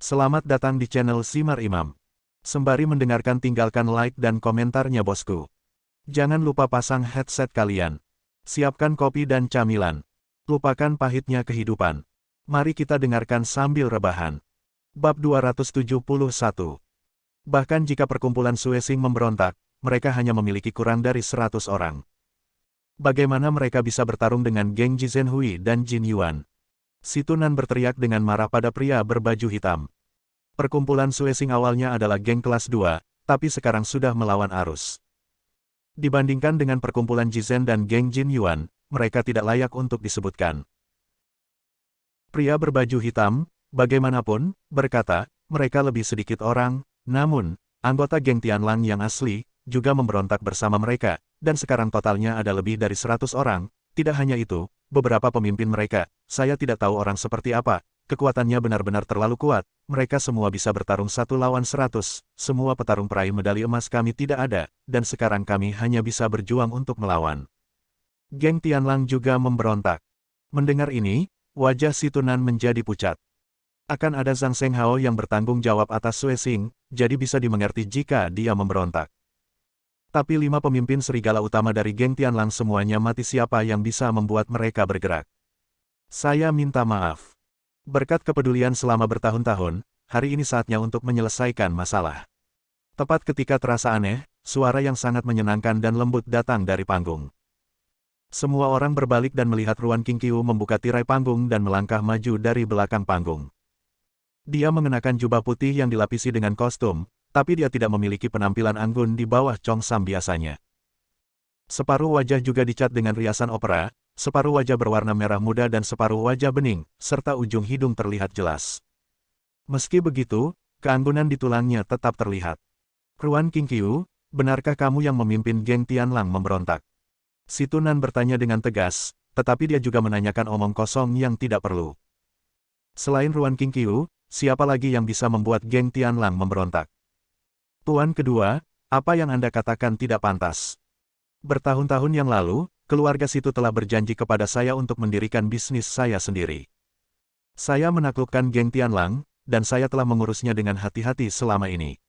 Selamat datang di channel Simar Imam. Sembari mendengarkan tinggalkan like dan komentarnya bosku. Jangan lupa pasang headset kalian. Siapkan kopi dan camilan. Lupakan pahitnya kehidupan. Mari kita dengarkan sambil rebahan. Bab 271. Bahkan jika perkumpulan Suesing memberontak, mereka hanya memiliki kurang dari 100 orang. Bagaimana mereka bisa bertarung dengan geng Zhenhui dan Jin Yuan? Si Tunan berteriak dengan marah pada pria berbaju hitam. Perkumpulan Suesing awalnya adalah geng kelas 2, tapi sekarang sudah melawan arus. Dibandingkan dengan perkumpulan Jizhen dan geng Jin Yuan, mereka tidak layak untuk disebutkan. Pria berbaju hitam, bagaimanapun, berkata, mereka lebih sedikit orang, namun, anggota geng Tianlang yang asli, juga memberontak bersama mereka, dan sekarang totalnya ada lebih dari 100 orang. Tidak hanya itu, beberapa pemimpin mereka, saya tidak tahu orang seperti apa, kekuatannya benar-benar terlalu kuat, mereka semua bisa bertarung 1 lawan 100, semua petarung peraih medali emas kami tidak ada, dan sekarang kami hanya bisa berjuang untuk melawan. Geng Tianlang juga memberontak. Mendengar ini, wajah si Tunan menjadi pucat. Akan ada Zhang Shenghao yang bertanggung jawab atas Suesing, jadi bisa dimengerti jika dia memberontak. Tapi 5 pemimpin serigala utama dari geng Tianlang semuanya mati, siapa yang bisa membuat mereka bergerak? Saya minta maaf. Berkat kepedulian selama bertahun-tahun, hari ini saatnya untuk menyelesaikan masalah. Tepat ketika terasa aneh, suara yang sangat menyenangkan dan lembut datang dari panggung. Semua orang berbalik dan melihat Ruan Qingqiu membuka tirai panggung dan melangkah maju dari belakang panggung. Dia mengenakan jubah putih yang dilapisi dengan kostum, tapi dia tidak memiliki penampilan anggun di bawah Chongsam biasanya. Separuh wajah juga dicat dengan riasan opera, separuh wajah berwarna merah muda dan separuh wajah bening, serta ujung hidung terlihat jelas. Meski begitu, keanggunan di tulangnya tetap terlihat. Ruan Qingqiu, benarkah kamu yang memimpin geng Tianlang memberontak? Si Tunan bertanya dengan tegas, tetapi dia juga menanyakan omong kosong yang tidak perlu. Selain Ruan Qingqiu, siapa lagi yang bisa membuat geng Tianlang memberontak? Tuan kedua, apa yang Anda katakan tidak pantas. Bertahun-tahun yang lalu, keluarga Situ telah berjanji kepada saya untuk mendirikan bisnis saya sendiri. Saya menaklukkan geng Tianlang, dan saya telah mengurusnya dengan hati-hati selama ini.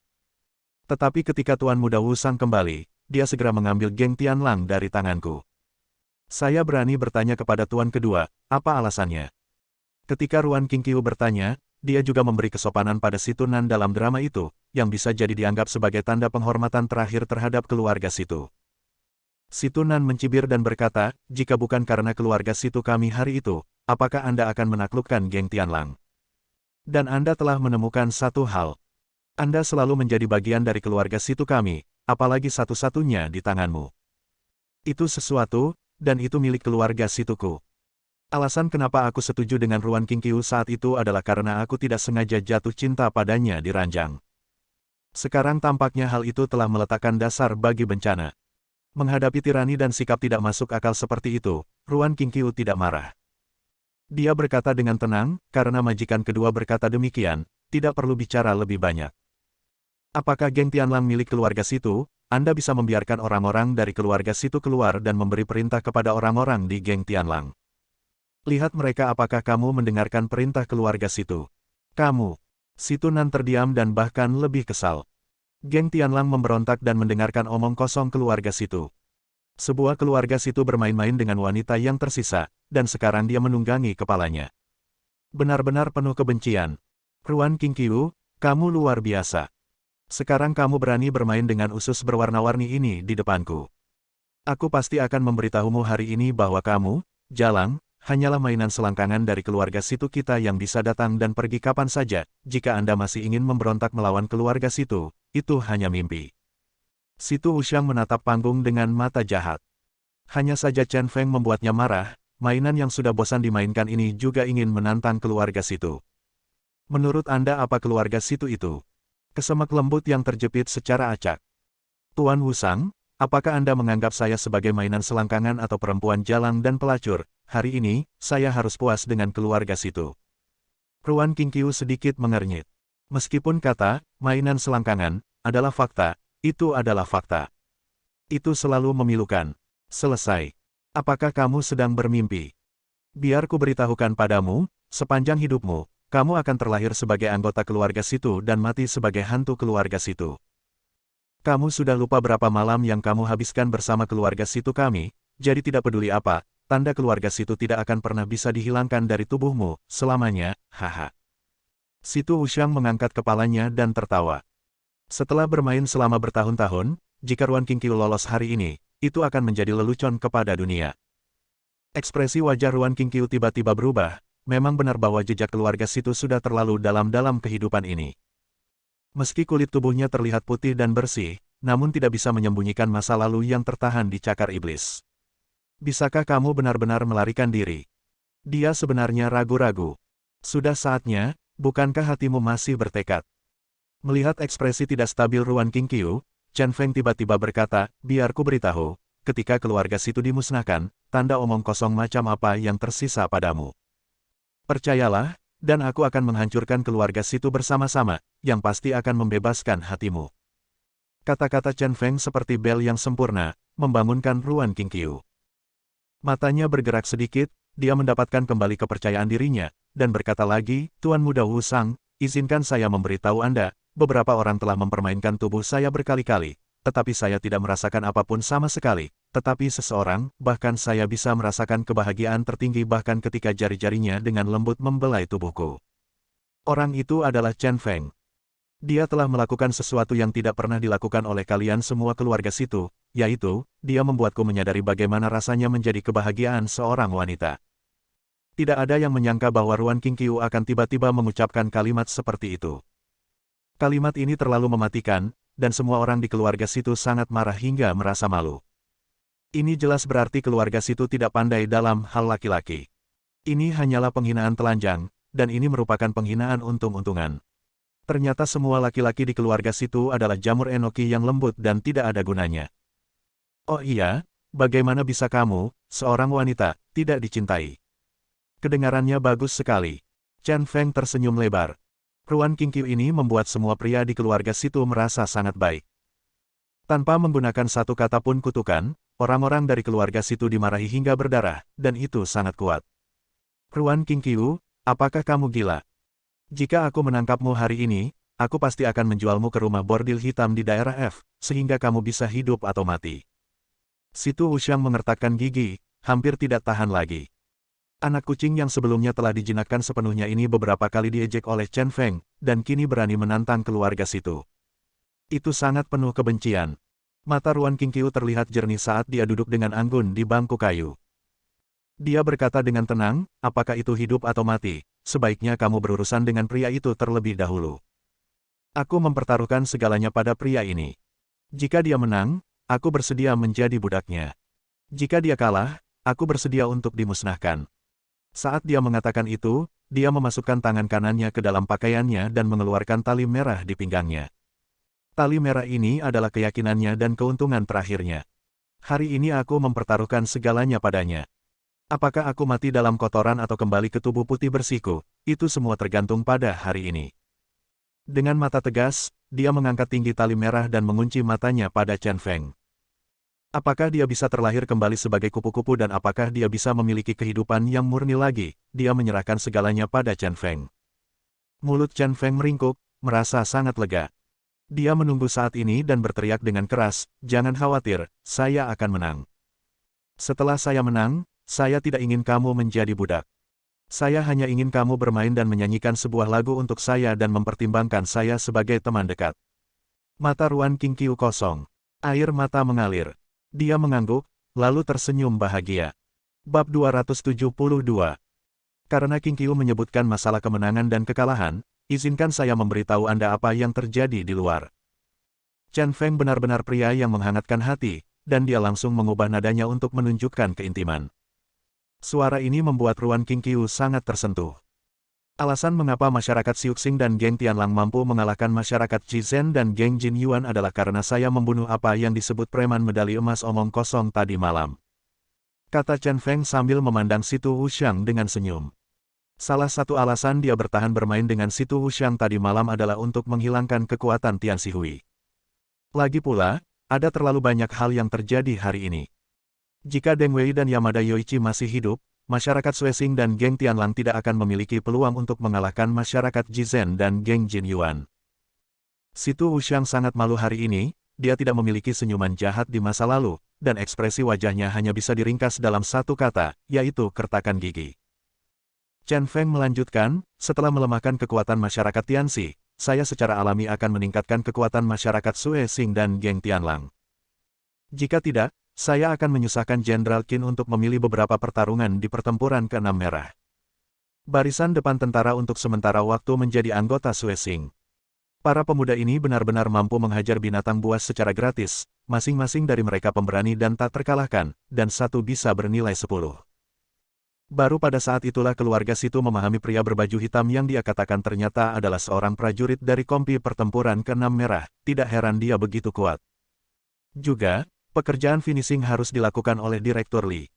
Tetapi ketika Tuan Muda Wusang kembali, dia segera mengambil geng Tianlang dari tanganku. Saya berani bertanya kepada Tuan kedua, apa alasannya? Ketika Ruan Qingqiu bertanya, dia juga memberi kesopanan pada si Tunan dalam drama itu, yang bisa jadi dianggap sebagai tanda penghormatan terakhir terhadap keluarga Situ. Si Tunan mencibir dan berkata, jika bukan karena keluarga Situ kami hari itu, apakah Anda akan menaklukkan geng Tianlang? Dan Anda telah menemukan satu hal. Anda selalu menjadi bagian dari keluarga Situ kami, apalagi satu-satunya di tanganmu. Itu sesuatu, dan itu milik keluarga Situku. Alasan kenapa aku setuju dengan Ruan Qingqiu saat itu adalah karena aku tidak sengaja jatuh cinta padanya di ranjang. Sekarang tampaknya hal itu telah meletakkan dasar bagi bencana. Menghadapi tirani dan sikap tidak masuk akal seperti itu, Ruan Qingqiu tidak marah. Dia berkata dengan tenang, karena majikan kedua berkata demikian, tidak perlu bicara lebih banyak. Apakah geng Tianlang milik keluarga Situ? Anda bisa membiarkan orang-orang dari keluarga Situ keluar dan memberi perintah kepada orang-orang di geng Tianlang. Lihat mereka, apakah kamu mendengarkan perintah keluarga Situ? Kamu. Si Tunan terdiam dan bahkan lebih kesal. Geng Tianlang memberontak dan mendengarkan omong kosong keluarga Situ. Sebuah keluarga Situ bermain-main dengan wanita yang tersisa, dan sekarang dia menunggangi kepalanya. Benar-benar penuh kebencian. Ruan Qingqiu, kamu luar biasa. Sekarang kamu berani bermain dengan usus berwarna-warni ini di depanku. Aku pasti akan memberitahumu hari ini bahwa kamu, Jalang, hanyalah mainan selangkangan dari keluarga Situ kita yang bisa datang dan pergi kapan saja. Jika Anda masih ingin memberontak melawan keluarga Situ, itu hanya mimpi. Situ Wuxiang menatap panggung dengan mata jahat. Hanya saja Chen Feng membuatnya marah, mainan yang sudah bosan dimainkan ini juga ingin menantang keluarga Situ. Menurut Anda apa keluarga Situ itu? Kesemak lembut yang terjepit secara acak. Tuan Wusang, apakah Anda menganggap saya sebagai mainan selangkangan atau perempuan jalang dan pelacur? Hari ini, saya harus puas dengan keluarga Situ. Ruan Qingqiu sedikit mengernyit. Meskipun kata, mainan selangkangan, adalah fakta, itu adalah fakta. Itu selalu memilukan. Selesai. Apakah kamu sedang bermimpi? Biar ku beritahukan padamu, sepanjang hidupmu, kamu akan terlahir sebagai anggota keluarga situ dan mati sebagai hantu keluarga situ. Kamu sudah lupa berapa malam yang kamu habiskan bersama keluarga situ kami, jadi tidak peduli apa, tanda keluarga situ tidak akan pernah bisa dihilangkan dari tubuhmu, selamanya, haha. Situ Wuxiang mengangkat kepalanya dan tertawa. Setelah bermain selama bertahun-tahun, jika Ruan Qingqiu lolos hari ini, itu akan menjadi lelucon kepada dunia. Ekspresi wajah Ruan Qingqiu tiba-tiba berubah, memang benar bahwa jejak keluarga situ sudah terlalu dalam kehidupan ini. Meski kulit tubuhnya terlihat putih dan bersih, namun tidak bisa menyembunyikan masa lalu yang tertahan di cakar iblis. Bisakah kamu benar-benar melarikan diri? Dia sebenarnya ragu-ragu. Sudah saatnya, bukankah hatimu masih bertekad? Melihat ekspresi tidak stabil Ruan Qingqiu, Chen Feng tiba-tiba berkata, biar ku beritahu, ketika keluarga situ dimusnahkan, tanda omong kosong macam apa yang tersisa padamu. Percayalah, dan aku akan menghancurkan keluarga situ bersama-sama, yang pasti akan membebaskan hatimu. Kata-kata Chen Feng seperti bel yang sempurna, membangunkan Ruan Qingqiu. Matanya bergerak sedikit, dia mendapatkan kembali kepercayaan dirinya, dan berkata lagi, Tuan Muda Wu Sang, izinkan saya memberitahu Anda, beberapa orang telah mempermainkan tubuh saya berkali-kali, tetapi saya tidak merasakan apapun sama sekali, tetapi seseorang, bahkan saya bisa merasakan kebahagiaan tertinggi bahkan ketika jari-jarinya dengan lembut membelai tubuhku. Orang itu adalah Chen Feng. Dia telah melakukan sesuatu yang tidak pernah dilakukan oleh kalian semua keluarga situ, yaitu, dia membuatku menyadari bagaimana rasanya menjadi kebahagiaan seorang wanita. Tidak ada yang menyangka bahwa Ruan Qingqiu akan tiba-tiba mengucapkan kalimat seperti itu. Kalimat ini terlalu mematikan, dan semua orang di keluarga situ sangat marah hingga merasa malu. Ini jelas berarti keluarga situ tidak pandai dalam hal laki-laki. Ini hanyalah penghinaan telanjang, dan ini merupakan penghinaan untung-untungan. Ternyata semua laki-laki di keluarga situ adalah jamur enoki yang lembut dan tidak ada gunanya. Oh iya, bagaimana bisa kamu, seorang wanita, tidak dicintai? Kedengarannya bagus sekali. Chen Feng tersenyum lebar. Ruan Qingqiu ini membuat semua pria di keluarga situ merasa sangat baik. Tanpa menggunakan satu kata pun kutukan, orang-orang dari keluarga situ dimarahi hingga berdarah, dan itu sangat kuat. Ruan Qingqiu, apakah kamu gila? Jika aku menangkapmu hari ini, aku pasti akan menjualmu ke rumah bordil hitam di daerah F, sehingga kamu bisa hidup atau mati. Situ Wuxiang mengertakkan gigi, hampir tidak tahan lagi. Anak kucing yang sebelumnya telah dijinakkan sepenuhnya ini beberapa kali diejek oleh Chen Feng, dan kini berani menantang keluarga situ. Itu sangat penuh kebencian. Mata Ruan Qingqiu terlihat jernih saat dia duduk dengan anggun di bangku kayu. Dia berkata dengan tenang, apakah itu hidup atau mati, sebaiknya kamu berurusan dengan pria itu terlebih dahulu. Aku mempertaruhkan segalanya pada pria ini. Jika dia menang, aku bersedia menjadi budaknya. Jika dia kalah, aku bersedia untuk dimusnahkan. Saat dia mengatakan itu, dia memasukkan tangan kanannya ke dalam pakaiannya dan mengeluarkan tali merah di pinggangnya. Tali merah ini adalah keyakinannya dan keuntungan terakhirnya. Hari ini aku mempertaruhkan segalanya padanya. Apakah aku mati dalam kotoran atau kembali ke tubuh putih bersihku, itu semua tergantung pada hari ini. Dengan mata tegas, dia mengangkat tinggi tali merah dan mengunci matanya pada Chen Feng. Apakah dia bisa terlahir kembali sebagai kupu-kupu dan apakah dia bisa memiliki kehidupan yang murni lagi? Dia menyerahkan segalanya pada Chen Feng. Mulut Chen Feng meringkuk, merasa sangat lega. Dia menunggu saat ini dan berteriak dengan keras, jangan khawatir, saya akan menang. Setelah saya menang, saya tidak ingin kamu menjadi budak. Saya hanya ingin kamu bermain dan menyanyikan sebuah lagu untuk saya dan mempertimbangkan saya sebagai teman dekat. Mata Ruan Qingqiu kosong. Air mata mengalir. Dia mengangguk, lalu tersenyum bahagia. Bab 272. Karena Qingqiu menyebutkan masalah kemenangan dan kekalahan, izinkan saya memberitahu Anda apa yang terjadi di luar. Chen Feng benar-benar pria yang menghangatkan hati, dan dia langsung mengubah nadanya untuk menunjukkan keintiman. Suara ini membuat Ruan Qingqiu sangat tersentuh. Alasan mengapa masyarakat Siuxing dan geng Tianlang mampu mengalahkan masyarakat Shizhen dan geng Jin Yuan adalah karena saya membunuh apa yang disebut preman medali emas omong kosong tadi malam. Kata Chen Feng sambil memandang Situ Wuxiang dengan senyum. Salah satu alasan dia bertahan bermain dengan Situ Wuxiang tadi malam adalah untuk menghilangkan kekuatan Tian Xihui. Lagi pula, ada terlalu banyak hal yang terjadi hari ini. Jika Deng Wei dan Yamada Yoichi masih hidup, masyarakat Suesing dan geng Tianlang tidak akan memiliki peluang untuk mengalahkan masyarakat Jizhen dan geng Jin Yuan. Situ Wuxiang sangat malu hari ini, dia tidak memiliki senyuman jahat di masa lalu, dan ekspresi wajahnya hanya bisa diringkas dalam satu kata, yaitu kertakan gigi. Chen Feng melanjutkan, setelah melemahkan kekuatan masyarakat Tianxi, saya secara alami akan meningkatkan kekuatan masyarakat Suesing dan geng Tianlang. Jika tidak, saya akan menyusahkan Jenderal Qin untuk memilih beberapa pertarungan di pertempuran ke-6 merah. Barisan depan tentara untuk sementara waktu menjadi anggota Suesing. Para pemuda ini benar-benar mampu menghajar binatang buas secara gratis, masing-masing dari mereka pemberani dan tak terkalahkan, dan satu bisa bernilai 10. Baru pada saat itulah keluarga Situ memahami pria berbaju hitam yang dia katakan ternyata adalah seorang prajurit dari kompi pertempuran ke-6 merah, tidak heran dia begitu kuat. Juga, pekerjaan finishing harus dilakukan oleh Direktur Li.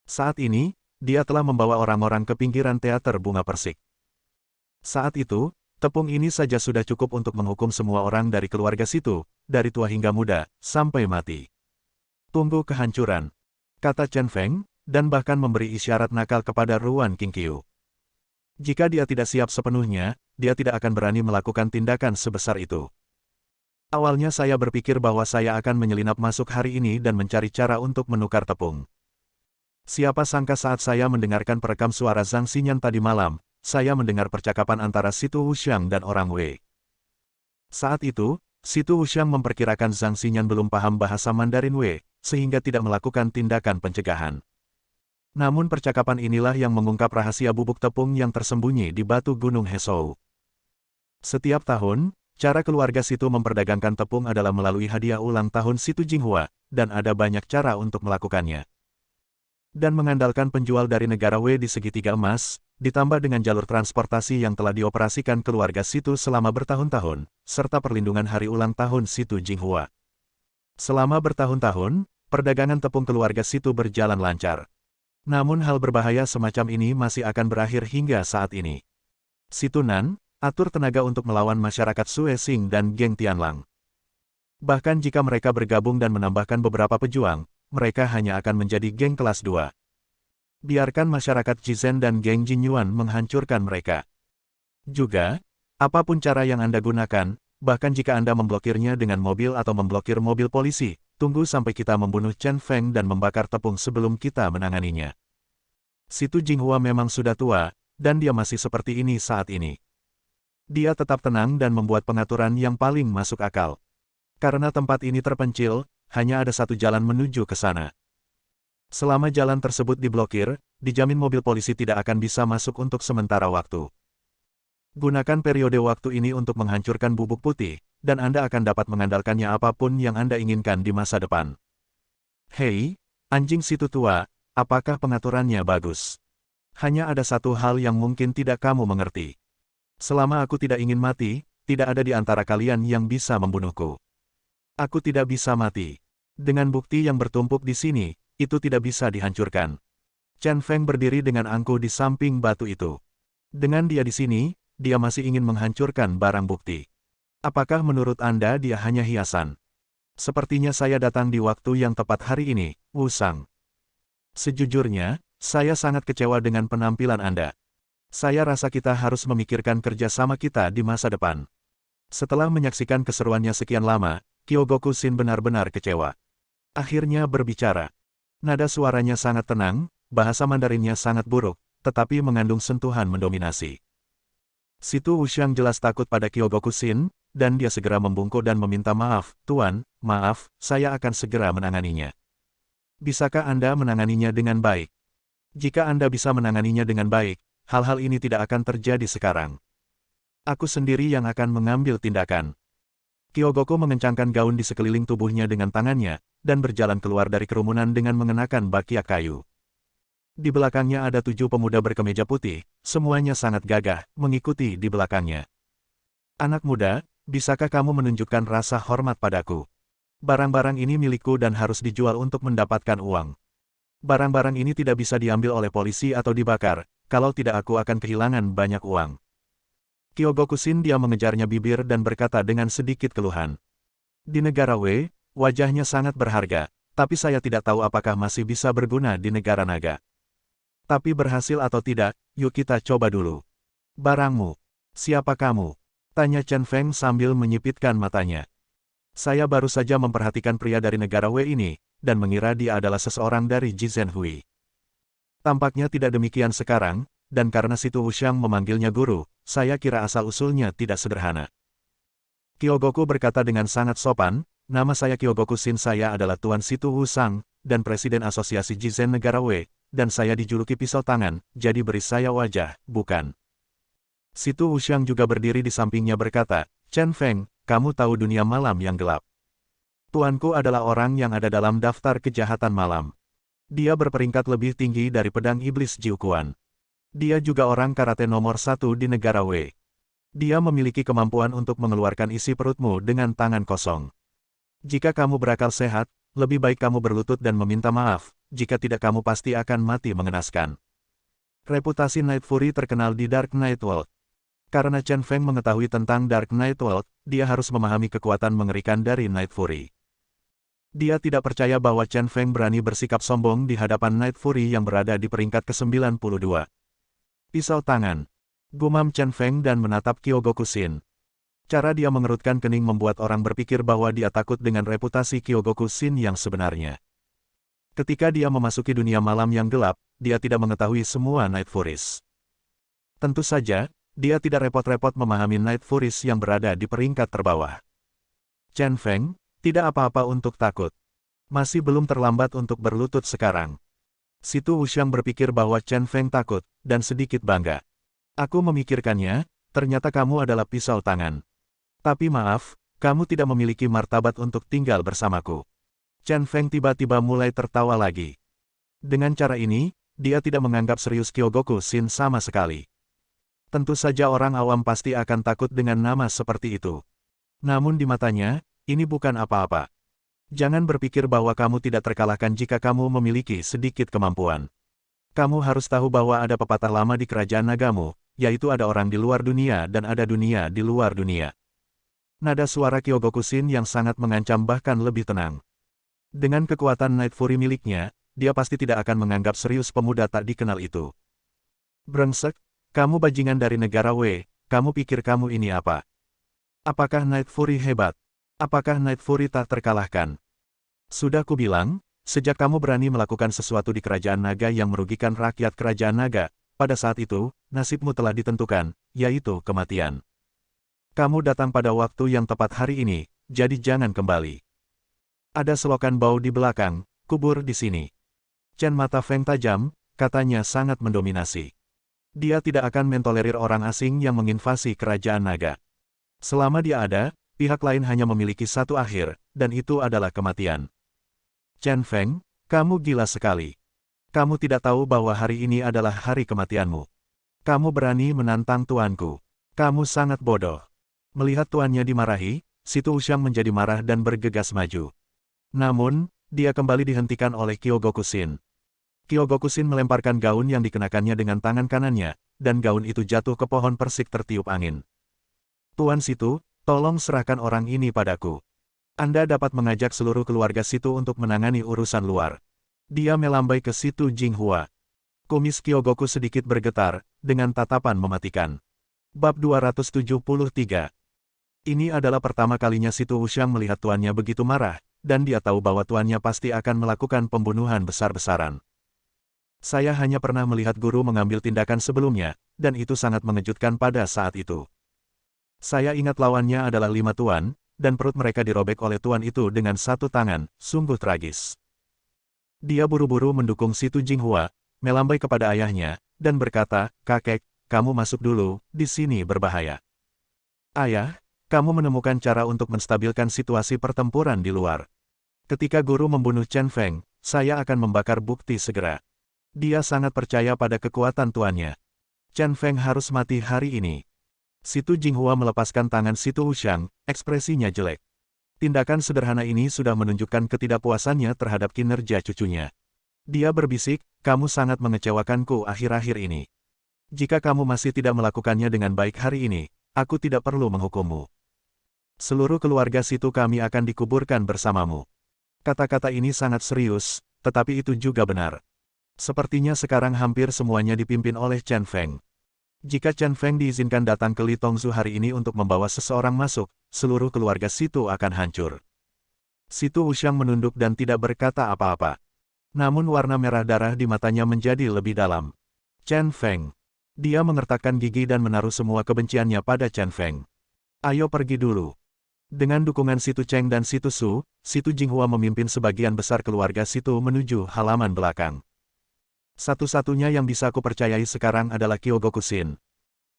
Saat ini, dia telah membawa orang-orang ke pinggiran teater bunga persik. Saat itu, tepung ini saja sudah cukup untuk menghukum semua orang dari keluarga Situ, dari tua hingga muda, sampai mati. Tunggu kehancuran, kata Chen Feng, dan bahkan memberi isyarat nakal kepada Ruan Qingqiu. Jika dia tidak siap sepenuhnya, dia tidak akan berani melakukan tindakan sebesar itu. Awalnya saya berpikir bahwa saya akan menyelinap masuk hari ini dan mencari cara untuk menukar tepung. Siapa sangka saat saya mendengarkan perekam suara Zhang Xinyan tadi malam, saya mendengar percakapan antara Situ Wuxiang dan orang Wei. Saat itu, Situ Wuxiang memperkirakan Zhang Xinyan belum paham bahasa Mandarin Wei, sehingga tidak melakukan tindakan pencegahan. Namun percakapan inilah yang mengungkap rahasia bubuk tepung yang tersembunyi di batu Gunung Hesou. Setiap tahun, cara keluarga Situ memperdagangkan tepung adalah melalui hadiah ulang tahun Situ Jinghua, dan ada banyak cara untuk melakukannya. Dan mengandalkan penjual dari negara Wei di segitiga emas, ditambah dengan jalur transportasi yang telah dioperasikan keluarga Situ selama bertahun-tahun, serta perlindungan hari ulang tahun Situ Jinghua. Selama bertahun-tahun, perdagangan tepung keluarga Situ berjalan lancar. Namun hal berbahaya semacam ini masih akan berakhir hingga saat ini. Situ Nan, atur tenaga untuk melawan masyarakat Suesing dan geng Tianlang. Bahkan jika mereka bergabung dan menambahkan beberapa pejuang, mereka hanya akan menjadi geng kelas 2. Biarkan masyarakat Jizhen dan geng Jin Yuan menghancurkan mereka. Juga, apapun cara yang Anda gunakan, bahkan jika Anda memblokirnya dengan mobil atau memblokir mobil polisi, tunggu sampai kita membunuh Chen Feng dan membakar tepung sebelum kita menanganinya. Situ Jinghua memang sudah tua, dan dia masih seperti ini saat ini. Dia tetap tenang dan membuat pengaturan yang paling masuk akal. Karena tempat ini terpencil, hanya ada satu jalan menuju ke sana. Selama jalan tersebut diblokir, dijamin mobil polisi tidak akan bisa masuk untuk sementara waktu. Gunakan periode waktu ini untuk menghancurkan bubuk putih, dan Anda akan dapat mengandalkannya apapun yang Anda inginkan di masa depan. Hei, anjing Situ tua, apakah pengaturannya bagus? Hanya ada satu hal yang mungkin tidak kamu mengerti. Selama aku tidak ingin mati, tidak ada di antara kalian yang bisa membunuhku. Aku tidak bisa mati. Dengan bukti yang bertumpuk di sini, itu tidak bisa dihancurkan. Chen Feng berdiri dengan angkuh di samping batu itu. Dengan dia di sini, dia masih ingin menghancurkan barang bukti. Apakah menurut Anda dia hanya hiasan? Sepertinya saya datang di waktu yang tepat hari ini, Wu Sang. Sejujurnya, saya sangat kecewa dengan penampilan Anda. Saya rasa kita harus memikirkan kerjasama kita di masa depan. Setelah menyaksikan keseruannya sekian lama, Kyogoku Shin benar-benar kecewa. Akhirnya berbicara. Nada suaranya sangat tenang, bahasa Mandarinnya sangat buruk, tetapi mengandung sentuhan mendominasi. Situ Wuxiang jelas takut pada Kyogoku Shin, dan dia segera membungkuk dan meminta maaf, Tuan, maaf, saya akan segera menanganinya. Bisakah Anda menanganinya dengan baik? Jika Anda bisa menanganinya dengan baik, hal-hal ini tidak akan terjadi sekarang. Aku sendiri yang akan mengambil tindakan. Kyogoku mengencangkan gaun di sekeliling tubuhnya dengan tangannya, dan berjalan keluar dari kerumunan dengan mengenakan bakiak kayu. Di belakangnya ada 7 pemuda berkemeja putih, semuanya sangat gagah, mengikuti di belakangnya. Anak muda, bisakah kamu menunjukkan rasa hormat padaku? Barang-barang ini milikku dan harus dijual untuk mendapatkan uang. Barang-barang ini tidak bisa diambil oleh polisi atau dibakar, kalau tidak aku akan kehilangan banyak uang. Kyogoku Shin dia mengejarnya bibir dan berkata dengan sedikit keluhan. Di negara Wei, wajahnya sangat berharga, tapi saya tidak tahu apakah masih bisa berguna di negara naga. Tapi berhasil atau tidak, yuk kita coba dulu. Barangmu. Siapa kamu? Tanya Chen Feng sambil menyipitkan matanya. Saya baru saja memperhatikan pria dari negara Wei ini, dan mengira dia adalah seseorang dari Jizhen Hui. Tampaknya tidak demikian sekarang, dan karena Situ Wuxiang memanggilnya guru, saya kira asal-usulnya tidak sederhana. Kyogoku berkata dengan sangat sopan, nama saya Kyogoku Shin, saya adalah Tuan Situ Wuxiang, dan Presiden Asosiasi Jizhen Negara Wei, dan saya dijuluki pisau tangan, jadi beri saya wajah, bukan? Situ Wuxiang juga berdiri di sampingnya berkata, Chen Feng, kamu tahu dunia malam yang gelap. Tuanku adalah orang yang ada dalam daftar kejahatan malam. Dia berperingkat lebih tinggi dari pedang iblis Jiuquan. Dia juga orang karate nomor 1 di negara Wei. Dia memiliki kemampuan untuk mengeluarkan isi perutmu dengan tangan kosong. Jika kamu berakal sehat, lebih baik kamu berlutut dan meminta maaf, jika tidak kamu pasti akan mati mengenaskan. Reputasi Night Fury terkenal di Dark Night World. Karena Chen Feng mengetahui tentang Dark Night World, dia harus memahami kekuatan mengerikan dari Night Fury. Dia tidak percaya bahwa Chen Feng berani bersikap sombong di hadapan Night Fury yang berada di peringkat ke-92. Pisau tangan. Gumam Chen Feng dan menatap Kyogoku Shin. Cara dia mengerutkan kening membuat orang berpikir bahwa dia takut dengan reputasi Kyogoku Shin yang sebenarnya. Ketika dia memasuki dunia malam yang gelap, dia tidak mengetahui semua Night Furies. Tentu saja, dia tidak repot-repot memahami Night Furies yang berada di peringkat terbawah. Chen Feng, tidak apa-apa untuk takut. Masih belum terlambat untuk berlutut sekarang. Situ Wuxiang berpikir bahwa Chen Feng takut, dan sedikit bangga. Aku memikirkannya, ternyata kamu adalah pisau tangan. Tapi maaf, kamu tidak memiliki martabat untuk tinggal bersamaku. Chen Feng tiba-tiba mulai tertawa lagi. Dengan cara ini, dia tidak menganggap serius Kyogoku Shin sama sekali. Tentu saja orang awam pasti akan takut dengan nama seperti itu. Namun di matanya, ini bukan apa-apa. Jangan berpikir bahwa kamu tidak terkalahkan jika kamu memiliki sedikit kemampuan. Kamu harus tahu bahwa ada pepatah lama di kerajaan nagamu, yaitu ada orang di luar dunia dan ada dunia di luar dunia. Nada suara Kyogoku Shin yang sangat mengancam bahkan lebih tenang. Dengan kekuatan Night Fury miliknya, dia pasti tidak akan menganggap serius pemuda tak dikenal itu. Brengsek, kamu bajingan dari negara Wei, kamu pikir kamu ini apa? Apakah Night Fury hebat? Apakah Night Fury tak terkalahkan? Sudah kubilang, sejak kamu berani melakukan sesuatu di kerajaan naga yang merugikan rakyat kerajaan naga, pada saat itu, nasibmu telah ditentukan, yaitu kematian. Kamu datang pada waktu yang tepat hari ini, jadi jangan kembali. Ada selokan bau di belakang, kubur di sini. Chen mata Feng tajam, katanya sangat mendominasi. Dia tidak akan mentolerir orang asing yang menginvasi kerajaan naga. Selama dia ada, pihak lain hanya memiliki satu akhir, dan itu adalah kematian. Chen Feng, kamu gila sekali. Kamu tidak tahu bahwa hari ini adalah hari kematianmu. Kamu berani menantang tuanku. Kamu sangat bodoh. Melihat tuannya dimarahi, Situ Wuxiang menjadi marah dan bergegas maju. Namun, dia kembali dihentikan oleh Kyogoku Shin. Kyogoku Shin melemparkan gaun yang dikenakannya dengan tangan kanannya, dan gaun itu jatuh ke pohon persik tertiup angin. Tuan Situ, tolong serahkan orang ini padaku. Anda dapat mengajak seluruh keluarga Situ untuk menangani urusan luar. Dia melambai ke Situ Jinghua. Kumis Kyogoku sedikit bergetar, dengan tatapan mematikan. Bab 273. Ini adalah pertama kalinya Situ Wuxiang melihat tuannya begitu marah, dan dia tahu bahwa tuannya pasti akan melakukan pembunuhan besar-besaran. Saya hanya pernah melihat guru mengambil tindakan sebelumnya, dan itu sangat mengejutkan pada saat itu. Saya ingat lawannya adalah 5 tuan, dan perut mereka dirobek oleh tuan itu dengan satu tangan, sungguh tragis. Dia buru-buru mendukung Situ Jinghua, melambai kepada ayahnya, dan berkata, kakek, kamu masuk dulu, di sini berbahaya. Ayah, kamu menemukan cara untuk menstabilkan situasi pertempuran di luar. Ketika guru membunuh Chen Feng, saya akan membakar bukti segera. Dia sangat percaya pada kekuatan tuannya. Chen Feng harus mati hari ini. Situ Jinghua melepaskan tangan Situ Wuxiang, ekspresinya jelek. Tindakan sederhana ini sudah menunjukkan ketidakpuasannya terhadap kinerja cucunya. Dia berbisik, kamu sangat mengecewakanku akhir-akhir ini. Jika kamu masih tidak melakukannya dengan baik hari ini, aku tidak perlu menghukummu. Seluruh keluarga Situ kami akan dikuburkan bersamamu. Kata-kata ini sangat serius, tetapi itu juga benar. Sepertinya sekarang hampir semuanya dipimpin oleh Chen Feng. Jika Chen Feng diizinkan datang ke Li Tongzu hari ini untuk membawa seseorang masuk, seluruh keluarga Situ akan hancur. Situ Wuxiang menunduk dan tidak berkata apa-apa. Namun warna merah darah di matanya menjadi lebih dalam. Chen Feng. Dia mengertakkan gigi dan menaruh semua kebenciannya pada Chen Feng. Ayo pergi dulu. Dengan dukungan Situ Cheng dan Situ Su, Situ Jinghua memimpin sebagian besar keluarga Situ menuju halaman belakang. Satu-satunya yang bisa aku percayai sekarang adalah Kyogoku-shin.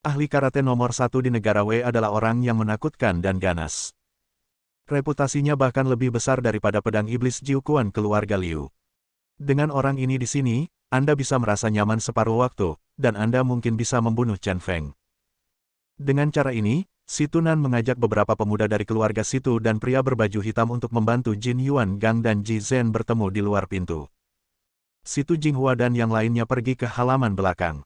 Ahli karate nomor 1 di negara Wei adalah orang yang menakutkan dan ganas. Reputasinya bahkan lebih besar daripada pedang iblis Jiuquan keluarga Liu. Dengan orang ini di sini, Anda bisa merasa nyaman separuh waktu, dan Anda mungkin bisa membunuh Chen Feng. Dengan cara ini, Situ Nan mengajak beberapa pemuda dari keluarga Situ dan pria berbaju hitam untuk membantu Jin Yuan Gang dan Ji Zhen bertemu di luar pintu. Situ Jinghua dan yang lainnya pergi ke halaman belakang.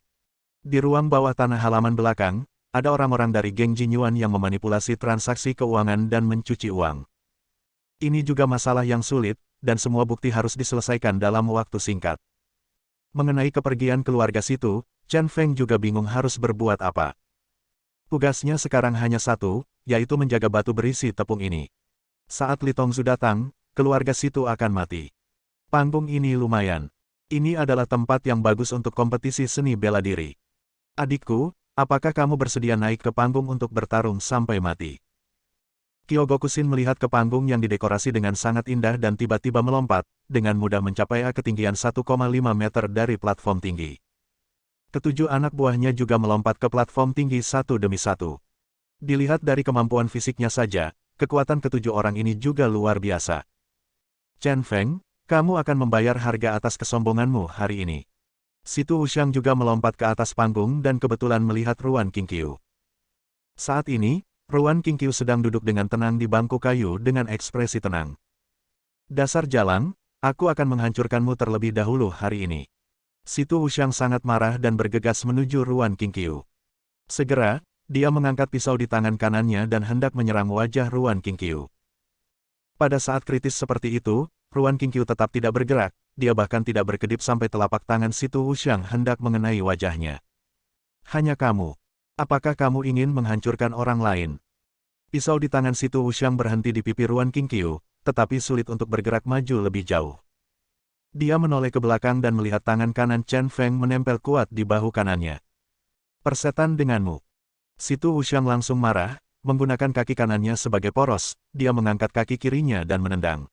Di ruang bawah tanah halaman belakang, ada orang-orang dari geng Jin Yuan yang memanipulasi transaksi keuangan dan mencuci uang. Ini juga masalah yang sulit, dan semua bukti harus diselesaikan dalam waktu singkat. Mengenai kepergian keluarga Situ, Chen Feng juga bingung harus berbuat apa. Tugasnya sekarang hanya satu, yaitu menjaga batu berisi tepung ini. Saat Li Tongzu datang, keluarga Situ akan mati. Panggung ini lumayan. Ini adalah tempat yang bagus untuk kompetisi seni bela diri. Adikku, apakah kamu bersedia naik ke panggung untuk bertarung sampai mati? Kyogoku-shin melihat ke panggung yang didekorasi dengan sangat indah dan tiba-tiba melompat, dengan mudah mencapai ketinggian 1,5 meter dari platform tinggi. Ketujuh anak buahnya juga melompat ke platform tinggi satu demi satu. Dilihat dari kemampuan fisiknya saja, kekuatan ketujuh orang ini juga luar biasa. Chen Feng, kamu akan membayar harga atas kesombonganmu hari ini. Situ Wuxiang juga melompat ke atas panggung dan kebetulan melihat Ruan Qingqiu. Saat ini, Ruan Qingqiu sedang duduk dengan tenang di bangku kayu dengan ekspresi tenang. Dasar jalang, aku akan menghancurkanmu terlebih dahulu hari ini. Situ Wuxiang sangat marah dan bergegas menuju Ruan Qingqiu. Segera, dia mengangkat pisau di tangan kanannya dan hendak menyerang wajah Ruan Qingqiu. Pada saat kritis seperti itu, Ruan Qingqiu tetap tidak bergerak, dia bahkan tidak berkedip sampai telapak tangan Situ Wuxiang hendak mengenai wajahnya. Hanya kamu. Apakah kamu ingin menghancurkan orang lain? Pisau di tangan Situ Wuxiang berhenti di pipi Ruan Qingqiu, tetapi sulit untuk bergerak maju lebih jauh. Dia menoleh ke belakang dan melihat tangan kanan Chen Feng menempel kuat di bahu kanannya. Persetan denganmu. Situ Wuxiang langsung marah, menggunakan kaki kanannya sebagai poros, dia mengangkat kaki kirinya dan menendang.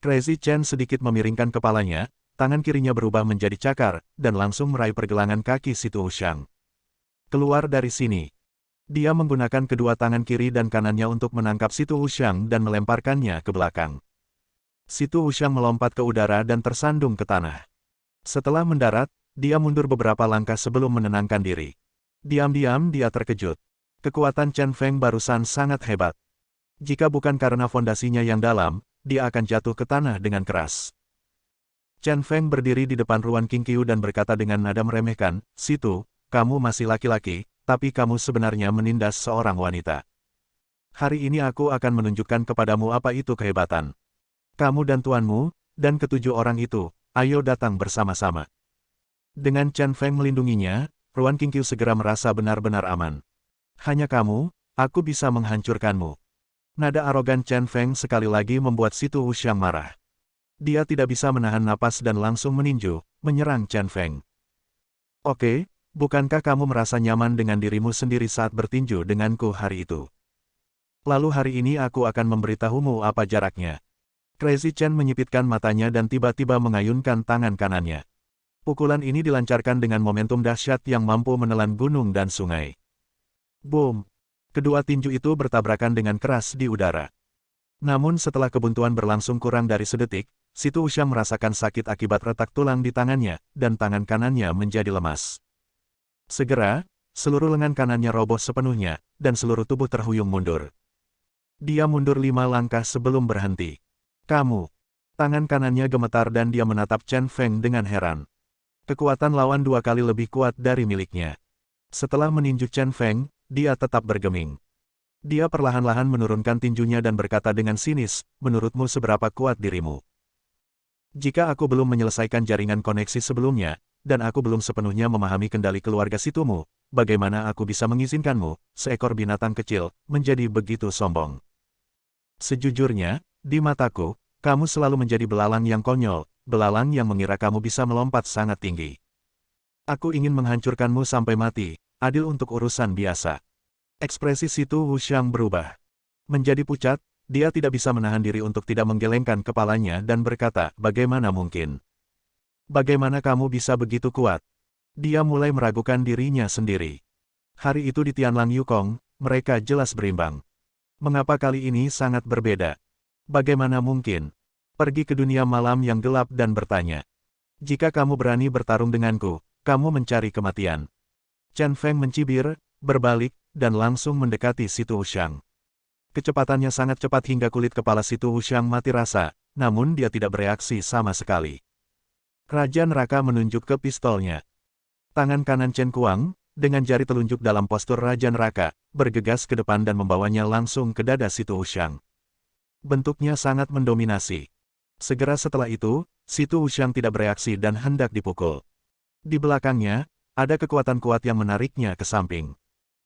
Crazy Chen sedikit memiringkan kepalanya, tangan kirinya berubah menjadi cakar, dan langsung meraih pergelangan kaki Situ Wuxiang. Keluar dari sini. Dia menggunakan kedua tangan kiri dan kanannya untuk menangkap Situ Wuxiang dan melemparkannya ke belakang. Situ Wuxiang melompat ke udara dan tersandung ke tanah. Setelah mendarat, dia mundur beberapa langkah sebelum menenangkan diri. Diam-diam dia terkejut. Kekuatan Chen Feng barusan sangat hebat. Jika bukan karena fondasinya yang dalam, dia akan jatuh ke tanah dengan keras. Chen Feng berdiri di depan Ruan Qingqiu dan berkata dengan nada meremehkan, "Situ, kamu masih laki-laki, tapi kamu sebenarnya menindas seorang wanita. Hari ini aku akan menunjukkan kepadamu apa itu kehebatan. Kamu dan tuanmu, dan ketujuh orang itu, ayo datang bersama-sama." Dengan Chen Feng melindunginya, Ruan Qingqiu segera merasa benar-benar aman. "Hanya kamu, aku bisa menghancurkanmu." Nada arogan Chen Feng sekali lagi membuat Situ Wuxiang marah. Dia tidak bisa menahan napas dan langsung meninju, menyerang Chen Feng. "Oke, bukankah kamu merasa nyaman dengan dirimu sendiri saat bertinju denganku hari itu? Lalu hari ini aku akan memberitahumu apa jaraknya." Crazy Chen menyipitkan matanya dan tiba-tiba mengayunkan tangan kanannya. Pukulan ini dilancarkan dengan momentum dahsyat yang mampu menelan gunung dan sungai. Boom! Kedua tinju itu bertabrakan dengan keras di udara. Namun setelah kebuntuan berlangsung kurang dari sedetik, Situ Wuxiang merasakan sakit akibat retak tulang di tangannya, dan tangan kanannya menjadi lemas. Segera, seluruh lengan kanannya roboh sepenuhnya, dan seluruh tubuh terhuyung mundur. Dia mundur 5 langkah sebelum berhenti. "Kamu!" Tangan kanannya gemetar dan dia menatap Chen Feng dengan heran. Kekuatan lawan 2 kali lebih kuat dari miliknya. Setelah meninju Chen Feng, dia tetap bergeming. Dia perlahan-lahan menurunkan tinjunya dan berkata dengan sinis, "Menurutmu seberapa kuat dirimu?" Jika aku belum menyelesaikan jaringan koneksi sebelumnya, dan aku belum sepenuhnya memahami kendali keluarga situmu, bagaimana aku bisa mengizinkanmu, seekor binatang kecil, menjadi begitu sombong? Sejujurnya, di mataku, kamu selalu menjadi belalang yang konyol, belalang yang mengira kamu bisa melompat sangat tinggi. Aku ingin menghancurkanmu sampai mati, adil untuk urusan biasa. Ekspresi Situ Wuxiang berubah. Menjadi pucat, dia tidak bisa menahan diri untuk tidak menggelengkan kepalanya dan berkata, bagaimana mungkin? Bagaimana kamu bisa begitu kuat? Dia mulai meragukan dirinya sendiri. Hari itu di Tianlang Yukong, mereka jelas berimbang. Mengapa kali ini sangat berbeda? Bagaimana mungkin? Pergi ke dunia malam yang gelap dan bertanya. Jika kamu berani bertarung denganku, kamu mencari kematian. Chen Feng mencibir, berbalik, dan langsung mendekati Situ Wuxiang. Kecepatannya sangat cepat hingga kulit kepala Situ Wuxiang mati rasa, namun dia tidak bereaksi sama sekali. Raja Neraka menunjuk ke pistolnya. Tangan kanan Chen Kuang, dengan jari telunjuk dalam postur Raja Neraka, bergegas ke depan dan membawanya langsung ke dada Situ Wuxiang. Bentuknya sangat mendominasi. Segera setelah itu, Situ Wuxiang tidak bereaksi dan hendak dipukul. Di belakangnya, ada kekuatan kuat yang menariknya ke samping.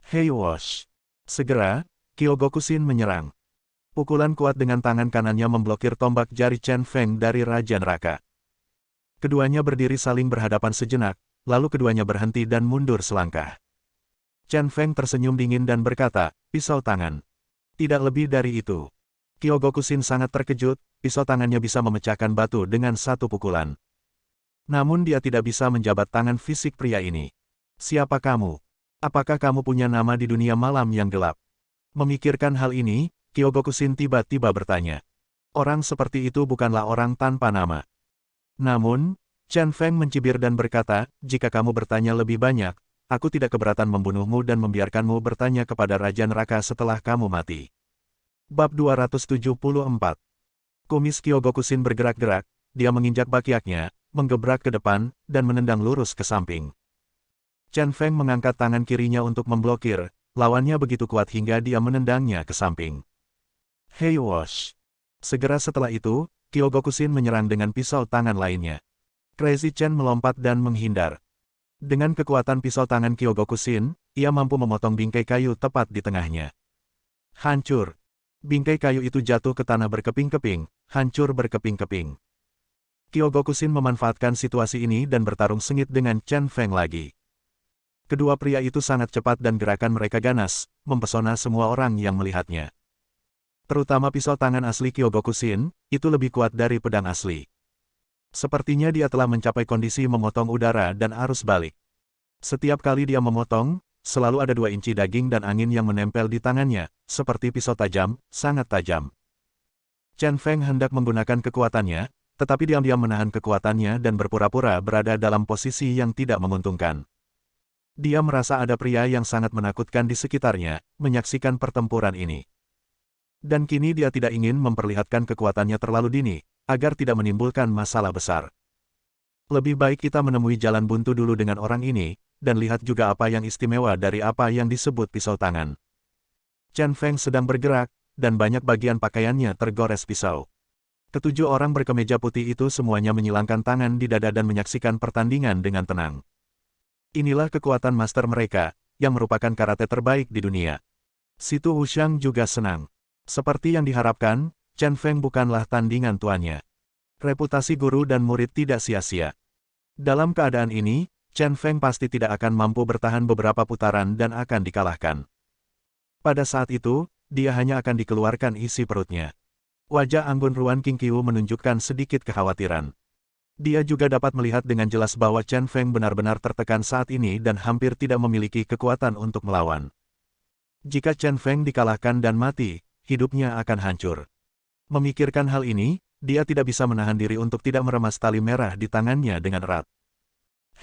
Hei Wash! Segera, Kyogokusin menyerang. Pukulan kuat dengan tangan kanannya memblokir tombak jari Chen Feng dari Raja Neraka. Keduanya berdiri saling berhadapan sejenak, lalu keduanya berhenti dan mundur selangkah. Chen Feng tersenyum dingin dan berkata, pisau tangan. Tidak lebih dari itu. Kyogokusin sangat terkejut, pisau tangannya bisa memecahkan batu dengan satu pukulan. Namun dia tidak bisa menjabat tangan fisik pria ini. Siapa kamu? Apakah kamu punya nama di dunia malam yang gelap? Memikirkan hal ini, Kyogokusin tiba-tiba bertanya. Orang seperti itu bukanlah orang tanpa nama. Namun, Chen Feng mencibir dan berkata, jika kamu bertanya lebih banyak, aku tidak keberatan membunuhmu dan membiarkanmu bertanya kepada Raja Neraka setelah kamu mati. Bab 274. Kumis Kyogokusin bergerak-gerak, dia menginjak bakiaknya, menggebrak ke depan, dan menendang lurus ke samping. Chen Feng mengangkat tangan kirinya untuk memblokir, lawannya begitu kuat hingga dia menendangnya ke samping. Hei Wash! Segera setelah itu, Kyogokusin menyerang dengan pisau tangan lainnya. Crazy Chen melompat dan menghindar. Dengan kekuatan pisau tangan Kyogokusin, ia mampu memotong bingkai kayu tepat di tengahnya. Hancur! Bingkai kayu itu jatuh ke tanah berkeping-keping, hancur berkeping-keping. Kyogokusin memanfaatkan situasi ini dan bertarung sengit dengan Chen Feng lagi. Kedua pria itu sangat cepat dan gerakan mereka ganas, mempesona semua orang yang melihatnya. Terutama pisau tangan asli Kyogokusin, itu lebih kuat dari pedang asli. Sepertinya dia telah mencapai kondisi memotong udara dan arus balik. Setiap kali dia memotong, selalu ada 2 inci daging dan angin yang menempel di tangannya, seperti pisau tajam, sangat tajam. Chen Feng hendak menggunakan kekuatannya, tetapi diam-diam menahan kekuatannya dan berpura-pura berada dalam posisi yang tidak menguntungkan. Dia merasa ada pria yang sangat menakutkan di sekitarnya, menyaksikan pertempuran ini. Dan kini dia tidak ingin memperlihatkan kekuatannya terlalu dini, agar tidak menimbulkan masalah besar. Lebih baik kita menemui jalan buntu dulu dengan orang ini, dan lihat juga apa yang istimewa dari apa yang disebut pisau tangan. Chen Feng sedang bergerak, dan banyak bagian pakaiannya tergores pisau. Ketujuh orang berkemeja putih itu semuanya menyilangkan tangan di dada dan menyaksikan pertandingan dengan tenang. Inilah kekuatan master mereka, yang merupakan karate terbaik di dunia. Situ Wuxiang juga senang. Seperti yang diharapkan, Chen Feng bukanlah tandingan tuannya. Reputasi guru dan murid tidak sia-sia. Dalam keadaan ini, Chen Feng pasti tidak akan mampu bertahan beberapa putaran dan akan dikalahkan. Pada saat itu, dia hanya akan dikeluarkan isi perutnya. Wajah Anggun Ruan Qingqiu menunjukkan sedikit kekhawatiran. Dia juga dapat melihat dengan jelas bahwa Chen Feng benar-benar tertekan saat ini dan hampir tidak memiliki kekuatan untuk melawan. Jika Chen Feng dikalahkan dan mati, hidupnya akan hancur. Memikirkan hal ini, dia tidak bisa menahan diri untuk tidak meremas tali merah di tangannya dengan erat.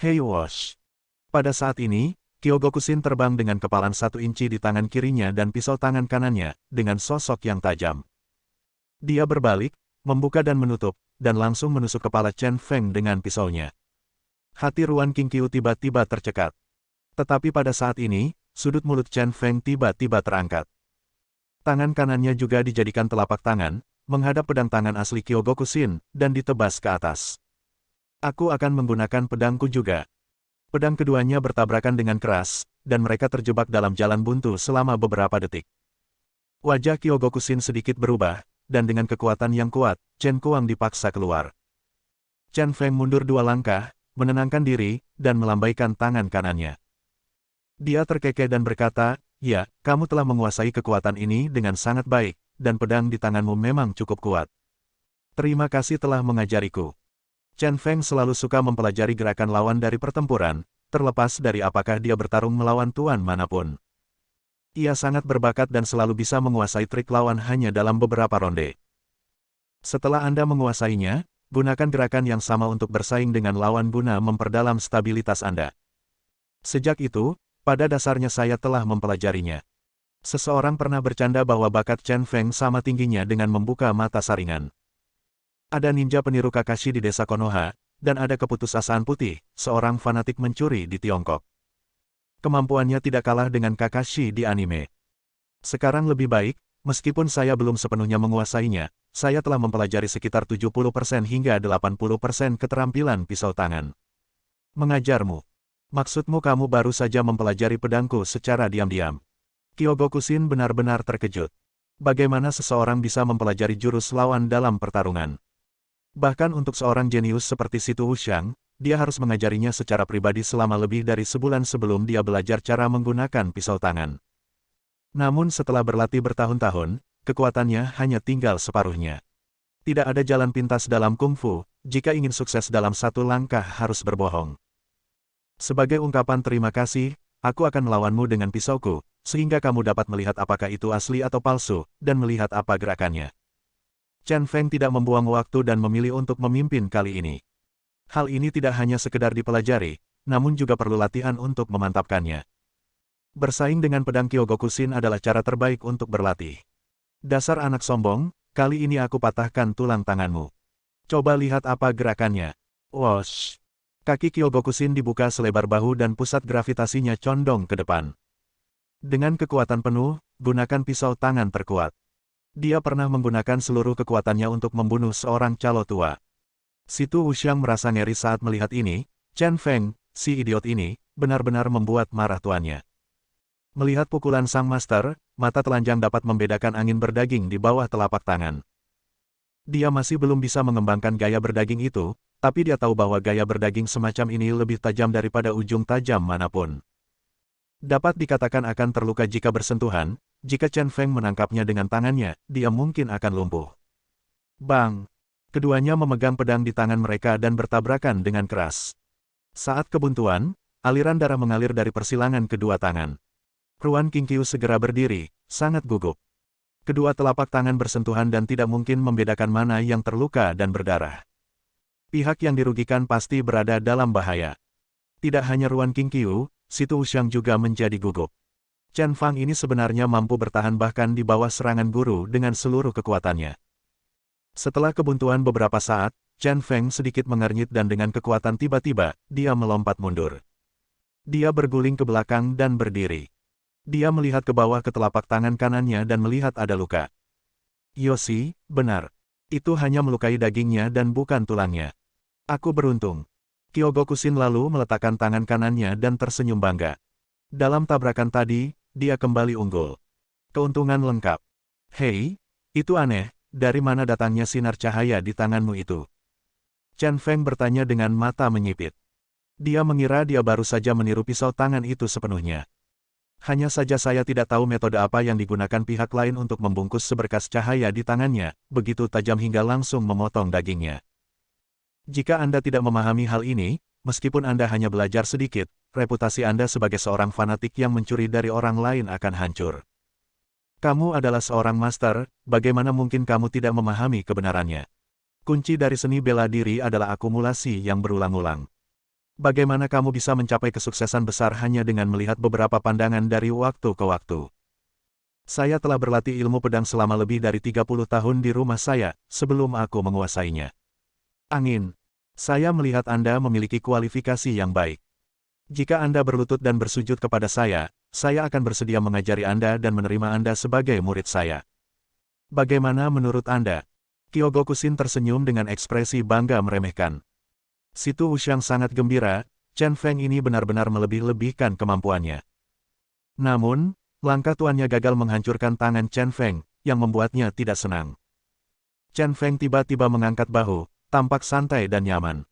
Hei Wash! Pada saat ini, Kyogokusin terbang dengan kepalan 1 inci di tangan kirinya dan pisau tangan kanannya, dengan sosok yang tajam. Dia berbalik, membuka dan menutup, dan langsung menusuk kepala Chen Feng dengan pisaunya. Hati Ruan Qingqiu tiba-tiba tercekat. Tetapi pada saat ini, sudut mulut Chen Feng tiba-tiba terangkat. Tangan kanannya juga dijadikan telapak tangan, menghadap pedang tangan asli Kyogoku-shin, dan ditebas ke atas. Aku akan menggunakan pedangku juga. Pedang keduanya bertabrakan dengan keras, dan mereka terjebak dalam jalan buntu selama beberapa detik. Wajah Kyogoku-shin sedikit berubah, dan dengan kekuatan yang kuat, Chen Kuang dipaksa keluar. Chen Feng mundur 2 langkah, menenangkan diri, dan melambaikan tangan kanannya. Dia terkekeh dan berkata, "Ya, kamu telah menguasai kekuatan ini dengan sangat baik, dan pedang di tanganmu memang cukup kuat. Terima kasih telah mengajariku." Chen Feng selalu suka mempelajari gerakan lawan dari pertempuran, terlepas dari apakah dia bertarung melawan tuan manapun. Ia sangat berbakat dan selalu bisa menguasai trik lawan hanya dalam beberapa ronde. Setelah Anda menguasainya, gunakan gerakan yang sama untuk bersaing dengan lawan guna memperdalam stabilitas Anda. Sejak itu, pada dasarnya saya telah mempelajarinya. Seseorang pernah bercanda bahwa bakat Chen Feng sama tingginya dengan membuka mata saringan. Ada ninja peniru Kakashi di desa Konoha, dan ada keputusasaan putih, seorang fanatik mencuri di Tiongkok. Kemampuannya tidak kalah dengan Kakashi di anime. Sekarang lebih baik, meskipun saya belum sepenuhnya menguasainya, saya telah mempelajari sekitar 70% hingga 80% keterampilan pisau tangan. Mengajarmu. Maksudmu kamu baru saja mempelajari pedangku secara diam-diam. Kyogoku-shin benar-benar terkejut. Bagaimana seseorang bisa mempelajari jurus lawan dalam pertarungan? Bahkan untuk seorang jenius seperti Situ Wuxiang, dia harus mengajarinya secara pribadi selama lebih dari sebulan sebelum dia belajar cara menggunakan pisau tangan. Namun setelah berlatih bertahun-tahun, kekuatannya hanya tinggal separuhnya. Tidak ada jalan pintas dalam kungfu, jika ingin sukses dalam satu langkah harus berbohong. Sebagai ungkapan terima kasih, aku akan melawanmu dengan pisauku, sehingga kamu dapat melihat apakah itu asli atau palsu, dan melihat apa gerakannya. Chen Feng tidak membuang waktu dan memilih untuk memimpin kali ini. Hal ini tidak hanya sekedar dipelajari, namun juga perlu latihan untuk memantapkannya. Bersaing dengan pedang Kyogoku-shin adalah cara terbaik untuk berlatih. Dasar anak sombong, kali ini aku patahkan tulang tanganmu. Coba lihat apa gerakannya. Wosh! Kaki Kyogoku-shin dibuka selebar bahu dan pusat gravitasinya condong ke depan. Dengan kekuatan penuh, gunakan pisau tangan terkuat. Dia pernah menggunakan seluruh kekuatannya untuk membunuh seorang calo tua. Situ Wuxiang merasa ngeri saat melihat ini. Chen Feng, si idiot ini, benar-benar membuat marah tuannya. Melihat pukulan sang master, mata telanjang dapat membedakan angin berdaging di bawah telapak tangan. Dia masih belum bisa mengembangkan gaya berdaging itu, tapi dia tahu bahwa gaya berdaging semacam ini lebih tajam daripada ujung tajam manapun. Dapat dikatakan akan terluka jika bersentuhan, jika Chen Feng menangkapnya dengan tangannya, dia mungkin akan lumpuh. Bang! Keduanya memegang pedang di tangan mereka dan bertabrakan dengan keras. Saat kebuntuan, aliran darah mengalir dari persilangan kedua tangan. Ruan Qingqiu segera berdiri, sangat gugup. Kedua telapak tangan bersentuhan dan tidak mungkin membedakan mana yang terluka dan berdarah. Pihak yang dirugikan pasti berada dalam bahaya. Tidak hanya Ruan Qingqiu, Situ Wuxiang juga menjadi gugup. Chen Fang ini sebenarnya mampu bertahan bahkan di bawah serangan guru dengan seluruh kekuatannya. Setelah kebuntuan beberapa saat, Chen Feng sedikit mengernyit dan dengan kekuatan tiba-tiba, dia melompat mundur. Dia berguling ke belakang dan berdiri. Dia melihat ke bawah ke telapak tangan kanannya dan melihat ada luka. Yoshi, benar. Itu hanya melukai dagingnya dan bukan tulangnya. Aku beruntung. Kyogoku-shin lalu meletakkan tangan kanannya dan tersenyum bangga. Dalam tabrakan tadi, dia kembali unggul. Keuntungan lengkap. Hei, itu aneh. Dari mana datangnya sinar cahaya di tanganmu itu? Chen Feng bertanya dengan mata menyipit. Dia mengira dia baru saja meniru pisau tangan itu sepenuhnya. Hanya saja saya tidak tahu metode apa yang digunakan pihak lain untuk membungkus seberkas cahaya di tangannya, begitu tajam hingga langsung memotong dagingnya. Jika Anda tidak memahami hal ini, meskipun Anda hanya belajar sedikit, reputasi Anda sebagai seorang fanatik yang mencuri dari orang lain akan hancur. Kamu adalah seorang master, bagaimana mungkin kamu tidak memahami kebenarannya? Kunci dari seni bela diri adalah akumulasi yang berulang-ulang. Bagaimana kamu bisa mencapai kesuksesan besar hanya dengan melihat beberapa pandangan dari waktu ke waktu? Saya telah berlatih ilmu pedang selama lebih dari 30 tahun di rumah saya, sebelum aku menguasainya. Angin. Saya melihat Anda memiliki kualifikasi yang baik. Jika Anda berlutut dan bersujud kepada saya akan bersedia mengajari Anda dan menerima Anda sebagai murid saya. Bagaimana menurut Anda? Kyogoku-shin tersenyum dengan ekspresi bangga meremehkan. Situ Wuxiang sangat gembira, Chen Feng ini benar-benar melebih-lebihkan kemampuannya. Namun, langkah tuannya gagal menghancurkan tangan Chen Feng, yang membuatnya tidak senang. Chen Feng tiba-tiba mengangkat bahu, tampak santai dan nyaman.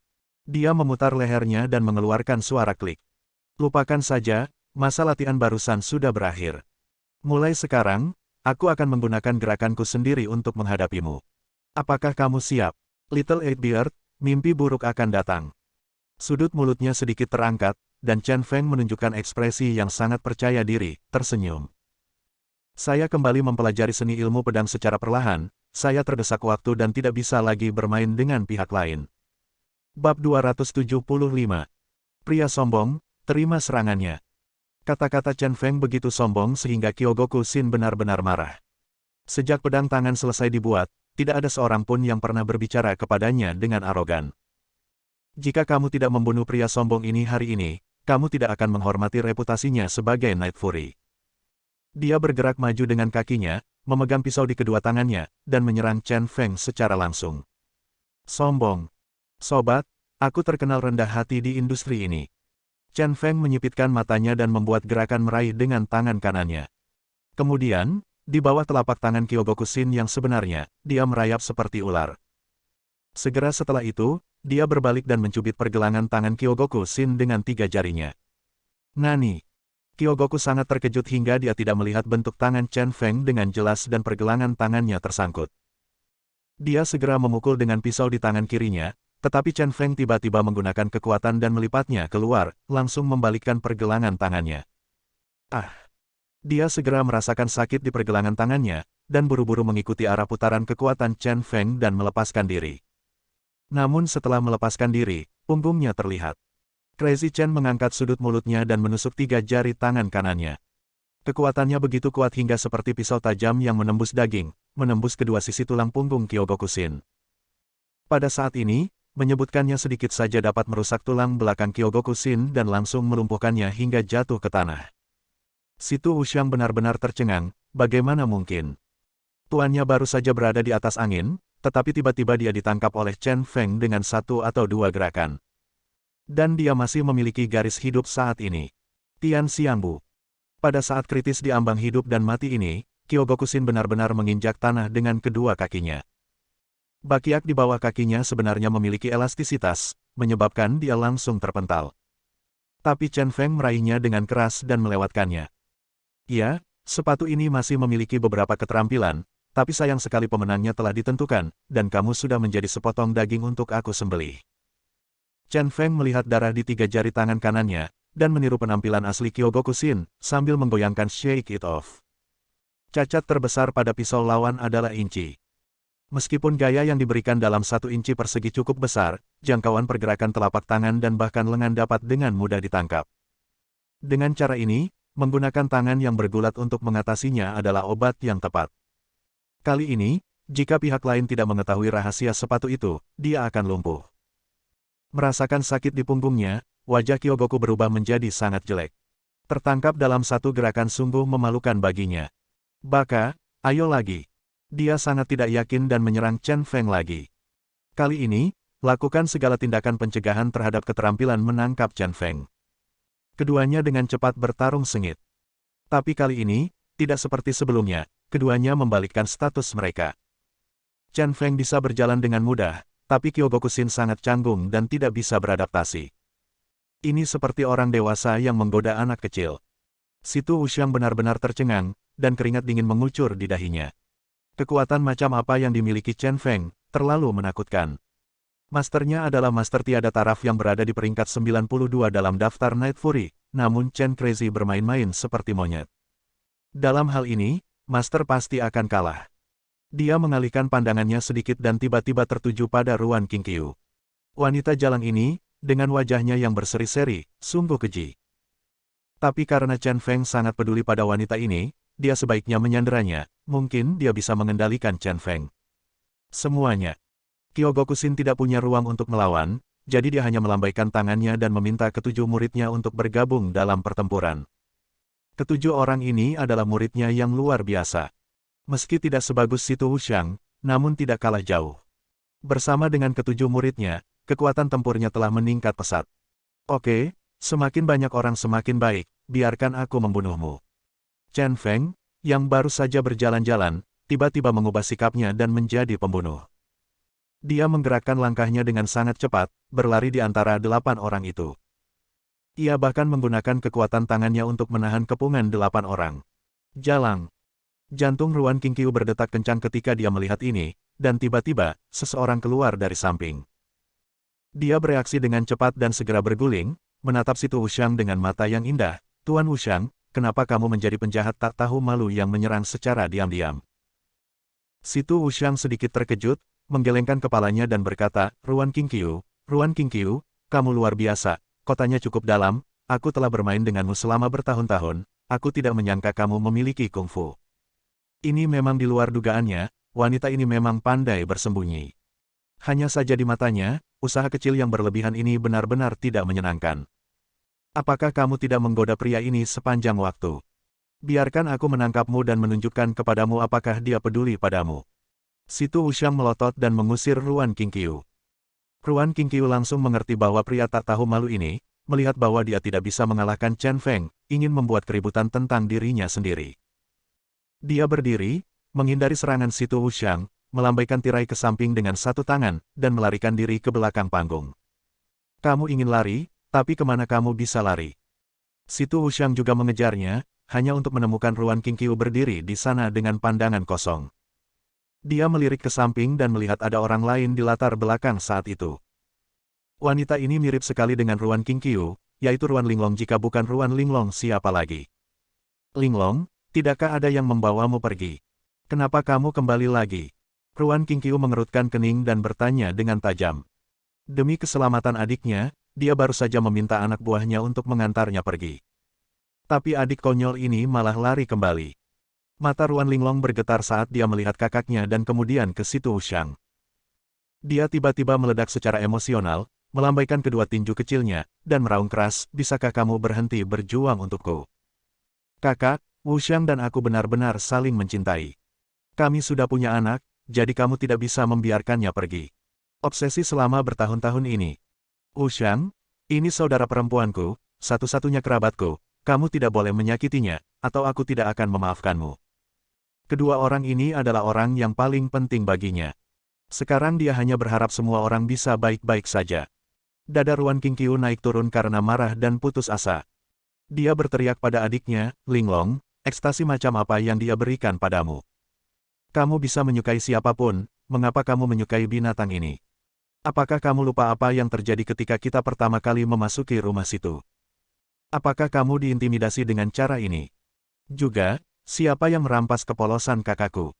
Dia memutar lehernya dan mengeluarkan suara klik. Lupakan saja, masa latihan barusan sudah berakhir. Mulai sekarang, aku akan menggunakan gerakanku sendiri untuk menghadapimu. Apakah kamu siap? Little Eightbeard, mimpi buruk akan datang. Sudut mulutnya sedikit terangkat, dan Chen Feng menunjukkan ekspresi yang sangat percaya diri, tersenyum. Saya kembali mempelajari seni ilmu pedang secara perlahan, saya terdesak waktu dan tidak bisa lagi bermain dengan pihak lain. Bab 275. Pria sombong, terima serangannya. Kata-kata Chen Feng begitu sombong sehingga Kyogoku-shin benar-benar marah. Sejak pedang tangan selesai dibuat, tidak ada seorang pun yang pernah berbicara kepadanya dengan arogan. Jika kamu tidak membunuh pria sombong ini hari ini, kamu tidak akan menghormati reputasinya sebagai Night Fury. Dia bergerak maju dengan kakinya, memegang pisau di kedua tangannya, dan menyerang Chen Feng secara langsung. Sombong. Sobat, aku terkenal rendah hati di industri ini. Chen Feng menyipitkan matanya dan membuat gerakan meraih dengan tangan kanannya. Kemudian, di bawah telapak tangan Kyogoku-shin yang sebenarnya, dia merayap seperti ular. Segera setelah itu, dia berbalik dan mencubit pergelangan tangan Kyogoku-shin dengan 3 jarinya. Nani! Kyogoku sangat terkejut hingga dia tidak melihat bentuk tangan Chen Feng dengan jelas dan pergelangan tangannya tersangkut. Dia segera memukul dengan pisau di tangan kirinya, tetapi Chen Feng tiba-tiba menggunakan kekuatan dan melipatnya keluar, langsung membalikkan pergelangan tangannya. Ah! Dia segera merasakan sakit di pergelangan tangannya, dan buru-buru mengikuti arah putaran kekuatan Chen Feng dan melepaskan diri. Namun setelah melepaskan diri, punggungnya terlihat. Crazy Chen mengangkat sudut mulutnya dan menusuk 3 jari tangan kanannya. Kekuatannya begitu kuat hingga seperti pisau tajam yang menembus daging, menembus kedua sisi tulang punggung Kyogoku-shin. Pada saat ini, menyebutkannya sedikit saja dapat merusak tulang belakang Kyogoku-shin dan langsung melumpuhkannya hingga jatuh ke tanah. Situ Wuxiang benar-benar tercengang, bagaimana mungkin? Tuannya baru saja berada di atas angin, tetapi tiba-tiba dia ditangkap oleh Chen Feng dengan 1 atau 2 gerakan. Dan dia masih memiliki garis hidup saat ini. Tian Xiangbu. Pada saat kritis di ambang hidup dan mati ini, Kyogoku-shin benar-benar menginjak tanah dengan kedua kakinya. Bakiak di bawah kakinya sebenarnya memiliki elastisitas, menyebabkan dia langsung terpental. Tapi Chen Feng meraihnya dengan keras dan melewatkannya. Ya, sepatu ini masih memiliki beberapa keterampilan, tapi sayang sekali pemenangnya telah ditentukan, dan kamu sudah menjadi sepotong daging untuk aku sembelih. Chen Feng melihat darah di 3 jari tangan kanannya, dan meniru penampilan asli Kyogoku-shin, sambil menggoyangkan shake it off. Cacat terbesar pada pisau lawan adalah inci. Meskipun gaya yang diberikan dalam 1 inci persegi cukup besar, jangkauan pergerakan telapak tangan dan bahkan lengan dapat dengan mudah ditangkap. Dengan cara ini, menggunakan tangan yang bergulat untuk mengatasinya adalah obat yang tepat. Kali ini, jika pihak lain tidak mengetahui rahasia sepatu itu, dia akan lumpuh. Merasakan sakit di punggungnya, wajah Kyogoku berubah menjadi sangat jelek. Tertangkap dalam 1 gerakan sungguh memalukan baginya. Baka, ayo lagi. Dia sangat tidak yakin dan menyerang Chen Feng lagi. Kali ini, lakukan segala tindakan pencegahan terhadap keterampilan menangkap Chen Feng. Keduanya dengan cepat bertarung sengit. Tapi kali ini, tidak seperti sebelumnya, keduanya membalikkan status mereka. Chen Feng bisa berjalan dengan mudah, tapi Kyogoku-shin sangat canggung dan tidak bisa beradaptasi. Ini seperti orang dewasa yang menggoda anak kecil. Situ Wuxiang benar-benar tercengang, dan keringat dingin mengucur di dahinya. Kekuatan macam apa yang dimiliki Chen Feng, terlalu menakutkan. Masternya adalah master tiada taraf yang berada di peringkat 92 dalam daftar Night Fury, namun Chen Crazy bermain-main seperti monyet. Dalam hal ini, master pasti akan kalah. Dia mengalihkan pandangannya sedikit dan tiba-tiba tertuju pada Ruan Qingqiu. Wanita jalang ini, dengan wajahnya yang berseri-seri, sungguh keji. Tapi karena Chen Feng sangat peduli pada wanita ini, dia sebaiknya menyanderanya, mungkin dia bisa mengendalikan Chen Feng. Semuanya. Kyogoku-shin tidak punya ruang untuk melawan, jadi dia hanya melambaikan tangannya dan meminta ketujuh muridnya untuk bergabung dalam pertempuran. Ketujuh orang ini adalah muridnya yang luar biasa. Meski tidak sebagus Situ Wuxiang, namun tidak kalah jauh. Bersama dengan ketujuh muridnya, kekuatan tempurnya telah meningkat pesat. Oke, semakin banyak orang semakin baik, biarkan aku membunuhmu. Chen Feng, yang baru saja berjalan-jalan, tiba-tiba mengubah sikapnya dan menjadi pembunuh. Dia menggerakkan langkahnya dengan sangat cepat, berlari di antara 8 orang itu. Ia bahkan menggunakan kekuatan tangannya untuk menahan kepungan 8 orang. Jalang. Jantung Ruan Qingqiu berdetak kencang ketika dia melihat ini, dan tiba-tiba, seseorang keluar dari samping. Dia bereaksi dengan cepat dan segera berguling, menatap Situ Wuxiang dengan mata yang indah. Tuan Wuxiang, kenapa kamu menjadi penjahat tak tahu malu yang menyerang secara diam-diam? Situ Wuxiang sedikit terkejut, menggelengkan kepalanya dan berkata, Ruan Qingqiu, kamu luar biasa, kotanya cukup dalam, aku telah bermain denganmu selama bertahun-tahun, aku tidak menyangka kamu memiliki kungfu. Ini memang di luar dugaannya, wanita ini memang pandai bersembunyi. Hanya saja di matanya, usaha kecil yang berlebihan ini benar-benar tidak menyenangkan. Apakah kamu tidak menggoda pria ini sepanjang waktu? Biarkan aku menangkapmu dan menunjukkan kepadamu apakah dia peduli padamu. Situ Wuxiang melotot dan mengusir Ruan Qingqiu. Ruan Qingqiu langsung mengerti bahwa pria tak tahu malu ini, melihat bahwa dia tidak bisa mengalahkan Chen Feng, ingin membuat keributan tentang dirinya sendiri. Dia berdiri, menghindari serangan Situ Wuxiang, melambaikan tirai ke samping dengan satu tangan, dan melarikan diri ke belakang panggung. Kamu ingin lari, tapi kemana kamu bisa lari? Situ Wuxiang juga mengejarnya, hanya untuk menemukan Ruan Qingqiu berdiri di sana dengan pandangan kosong. Dia melirik ke samping dan melihat ada orang lain di latar belakang saat itu. Wanita ini mirip sekali dengan Ruan Qingqiu, yaitu Ruan Linglong jika bukan Ruan Linglong siapa lagi. Linglong, tidakkah ada yang membawamu pergi? Kenapa kamu kembali lagi? Ruan Qingqiu mengerutkan kening dan bertanya dengan tajam. Demi keselamatan adiknya, dia baru saja meminta anak buahnya untuk mengantarnya pergi. Tapi adik konyol ini malah lari kembali. Mata Ruan Linglong bergetar saat dia melihat kakaknya dan kemudian ke Situ Wuxiang. Dia tiba-tiba meledak secara emosional, melambaikan kedua tinju kecilnya, dan meraung keras, bisakah kamu berhenti berjuang untukku? Kakak, Wuxiang dan aku benar-benar saling mencintai. Kami sudah punya anak, jadi kamu tidak bisa membiarkannya pergi. Obsesi selama bertahun-tahun ini. Wuxiang, ini saudara perempuanku, satu-satunya kerabatku, kamu tidak boleh menyakitinya, atau aku tidak akan memaafkanmu. Kedua orang ini adalah orang yang paling penting baginya. Sekarang dia hanya berharap semua orang bisa baik-baik saja. Dada Ruan Qingqiu naik turun karena marah dan putus asa. Dia berteriak pada adiknya, Linglong, ekstasi macam apa yang dia berikan padamu? Kamu bisa menyukai siapapun, mengapa kamu menyukai binatang ini? Apakah kamu lupa apa yang terjadi ketika kita pertama kali memasuki rumah situ? Apakah kamu diintimidasi dengan cara ini? Juga, siapa yang merampas kepolosan kakakku?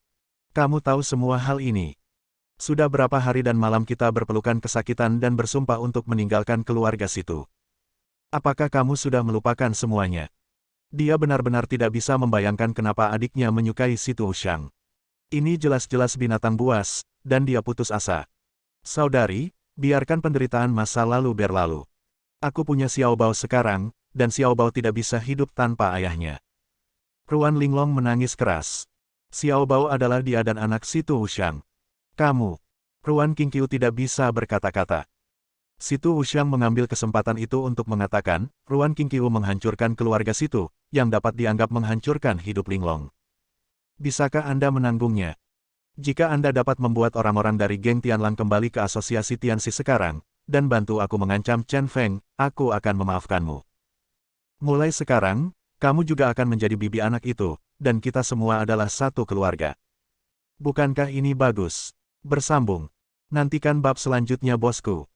Kamu tahu semua hal ini. Sudah berapa hari dan malam kita berpelukan kesakitan dan bersumpah untuk meninggalkan keluarga situ. Apakah kamu sudah melupakan semuanya? Dia benar-benar tidak bisa membayangkan kenapa adiknya menyukai Situ Wuxiang. Ini jelas-jelas binatang buas, dan dia putus asa. Saudari, biarkan penderitaan masa lalu berlalu. Aku punya Xiao Bao sekarang, dan Xiao Bao tidak bisa hidup tanpa ayahnya. Ruan Linglong menangis keras. Xiao Bao adalah dia dan anak Situ Wuxiang. Kamu. Ruan Qingqiu tidak bisa berkata-kata. Situ Wuxiang mengambil kesempatan itu untuk mengatakan, Ruan Qingqiu menghancurkan keluarga Situ, yang dapat dianggap menghancurkan hidup Linglong. Bisakah Anda menanggungnya? Jika Anda dapat membuat orang-orang dari geng Tianlang kembali ke asosiasi Tianxi sekarang, dan bantu aku mengancam Chen Feng, aku akan memaafkanmu. Mulai sekarang, kamu juga akan menjadi bibi anak itu, dan kita semua adalah satu keluarga. Bukankah ini bagus? Bersambung. Nantikan bab selanjutnya bosku.